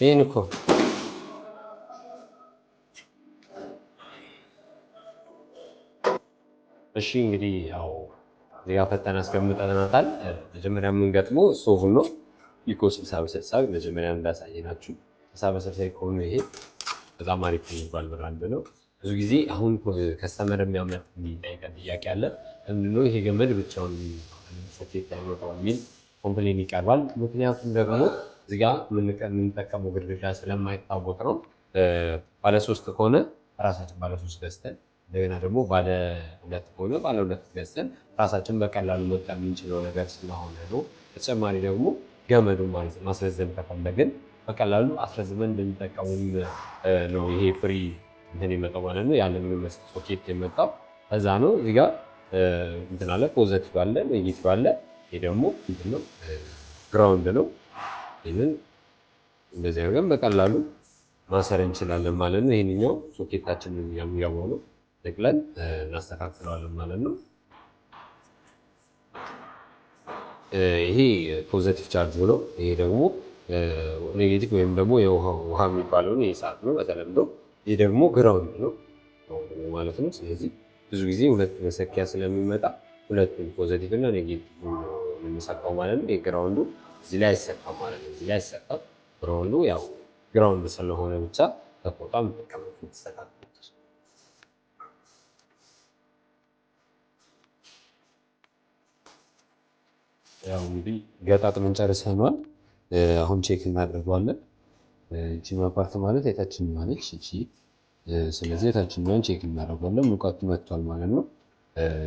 ይሄን እኮ እሺ እንግዲህ ያው እዚህ ጋር ፈተና አስቀምጠናታል። መጀመሪያ የምንገጥመው ስቶቭን ነው። ኢኮ 60 መጀመሪያ እንዳሳየናችሁ 60 ከሆነ ይሄ በጣም አሪፍ የሚባል ብራንድ ነው። ብዙ ጊዜ አሁን ከስተመር የሚጠይቀን ጥያቄ አለ። ምንድነው ይሄ ገመድ ብቻውን ሶኬት አይወጣም የሚል ኮምፕሌን ይቀርባል። ምክንያቱም ደግሞ እዚህ ጋር የምንጠቀመው ግድግዳ ስለማይታወቅ ነው። ባለ 3 ከሆነ ራሳችን ባለ 3 ገዝተን እንደገና ደግሞ ባለ 2 ከሆነ ባለ 2 ገዝተን ራሳችን በቀላሉ መጠቀም የምንችለው ነገር ስለሆነ ነው። በተጨማሪ ደግሞ ገመዱን ማለት ማስረዘም ከፈለግን በቀላሉ አስረዝመን እንድንጠቀመው ነው ይሄ ፍሪ እንትን የመጣው ማለት ነው። ያለ ምንም ሶኬት የመጣው ከዛ ነው። እዚህ ጋር እንትን አለ፣ ፖዘቲቭ አለ፣ ኔጌቲቭ አለ። ይሄ ደግሞ እንትን ነው ግራውንድ ነው። ይሄንን እንደዚህ አድርገን በቀላሉ ማሰር እንችላለን ማለት ነው። ይሄንኛው ሶኬታችንን የሚያመው ነው። ነቅለን እናስተካክለዋለን ማለት ነው። ይሄ ፖዘቲቭ ቻርጅ ነው። ይሄ ደግሞ ኔጌቲቭ ወይም ደግሞ ውሃ የሚባለው ይሄ ሰዓት ነው በተለምዶ። ይሄ ደግሞ ግራውንድ ነው ማለት ነው። ስለዚህ ብዙ ጊዜ ሁለት መሰኪያ ስለሚመጣ ሁለቱም ፖዘቲቭ እና ኔጌቲቭ የሚሰካው ማለት ነው። ይሄ ግራውንዱ እዚህ ላይ አይሰካም ማለት ነው። እዚህ ላይ አይሰካም። ግራውንዱ ያው ግራውንድ ስለሆነ ብቻ ተቆጣም ተቀመጥ ተስተካክል። ያው እንግዲህ ገጣጥመን ጨርሰናል። አሁን ቼክ እናደርገዋለን። እቺ ፓርት ማለት የታችኛዋ ነች እቺ። ስለዚህ የታችኛዋን ቼክ እናደርገዋለን። ሙቀቱ መጥቷል ማለት ነው።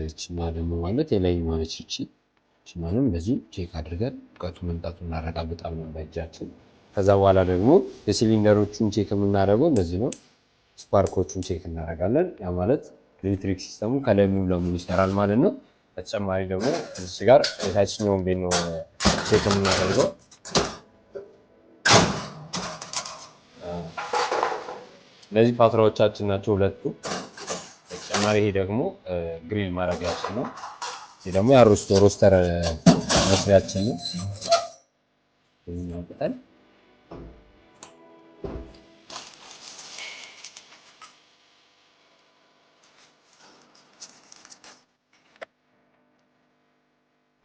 እቺኛዋ ደግሞ ማለት የላይኛዋ ነች እቺ። እቺኛዋንም በዚህ ቼክ አድርገን ሙቀቱ መምጣቱን እናረጋግጣለን በእጃችን። ከዛ በኋላ ደግሞ የሲሊንደሮቹን ቼክ የምናደርገው እንደዚህ ነው። ስፓርኮቹን ቼክ እናደርጋለን። ያ ማለት ኤሌክትሪክ ሲስተሙ ከላይ ሙሉ ለሙሉ ይሰራል ማለት ነው። በተጨማሪ ደግሞ እዚህ ጋር የታችኛውን ቤት ነው ቼክ የምናደርገው። እነዚህ ፓትራዎቻችን ናቸው ሁለቱ። በተጨማሪ ይሄ ደግሞ ግሪል ማድረጊያችን ነው። ይሄ ደግሞ ሮስተር መስሪያችን ነው።